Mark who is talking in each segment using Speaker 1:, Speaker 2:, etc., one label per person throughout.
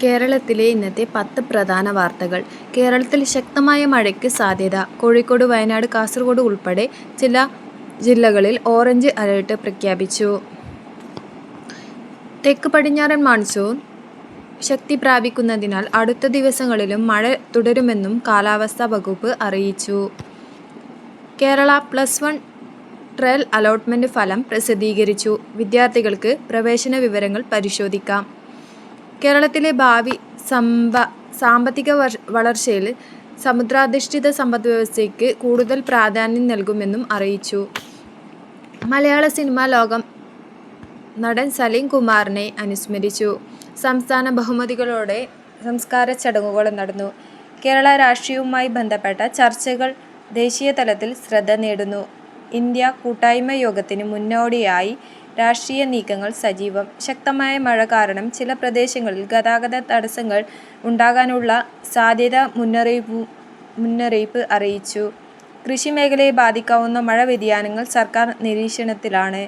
Speaker 1: കേരളത്തിലെ ഇന്നത്തെ 10 പ്രധാന വാർത്തകൾ. കേരളത്തിൽ ശക്തമായ മഴയ്ക്ക് സാധ്യത. കോഴിക്കോട്, വയനാട്, കാസർഗോഡ് ഉൾപ്പെടെ ചില ജില്ലകളിൽ ഓറഞ്ച് അലർട്ട് പ്രഖ്യാപിച്ചു. തെക്ക് പടിഞ്ഞാറൻ മൺസൂൺ ശക്തി പ്രാപിക്കുന്നതിനാൽ അടുത്ത ദിവസങ്ങളിലും മഴ തുടരുമെന്നും കാലാവസ്ഥാ വകുപ്പ് അറിയിച്ചു. കേരള +1 ട്രയൽ അലോട്ട്മെന്റ് ഫലം പ്രസിദ്ധീകരിച്ചു. വിദ്യാർത്ഥികൾക്ക് പ്രവേശന വിവരങ്ങൾ പരിശോധിക്കാം. കേരളത്തിലെ ഭാവി സാമ്പത്തിക വളർച്ചയിൽ സമുദ്രാധിഷ്ഠിത സമ്പദ്വ്യവസ്ഥയ്ക്ക് കൂടുതൽ പ്രാധാന്യം നൽകുമെന്നും അറിയിച്ചു. മലയാള സിനിമാ ലോകം നടൻ സലീം കുമാറിനെ അനുസ്മരിച്ചു. സംസ്ഥാന ബഹുമതികളോടെ സംസ്കാര ചടങ്ങുകൾ നടന്നു. കേരള രാഷ്ട്രീയവുമായി ബന്ധപ്പെട്ട ചർച്ചകൾ ദേശീയ തലത്തിൽ ശ്രദ്ധ നേടുന്നു. ഇന്ത്യ കൂട്ടായ്മ യോഗത്തിന് മുന്നോടിയായി രാഷ്ട്രീയ നീക്കങ്ങൾ സജീവം. ശക്തമായ മഴ കാരണം ചില പ്രദേശങ്ങളിൽ ഗതാഗത തടസ്സങ്ങൾ ഉണ്ടാകാനുള്ള സാധ്യത മുന്നറിയിപ്പ് അറിയിച്ചു. കൃഷി മേഖലയെ ബാധിക്കാവുന്ന മഴ വ്യതിയാനങ്ങൾ സർക്കാർ നിരീക്ഷണത്തിലാണ്.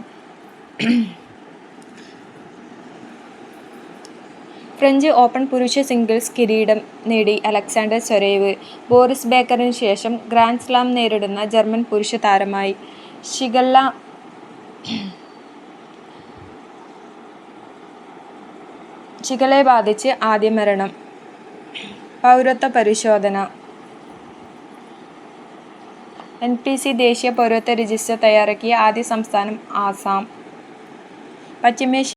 Speaker 1: ഫ്രഞ്ച് ഓപ്പൺ പുരുഷ സിംഗിൾസ് കിരീടം നേടി അലക്സാണ്ടർ സ്വരേവ്. ബോറിസ് ബേക്കറിന് ശേഷം ഗ്രാൻഡ് സ്ലാം നേരിടുന്ന ജർമ്മൻ പുരുഷ താരമായി. ഷിഗല്ലയെ ബാധിച്ച് ആദ്യ മരണം. പൗരത്വ പരിശോധന. NPC ദേശീയ പൗരത്വ രജിസ്റ്റർ തയ്യാറാക്കിയ ആദ്യ സംസ്ഥാനം ആസാം. പശ്ചിമേഷ്യ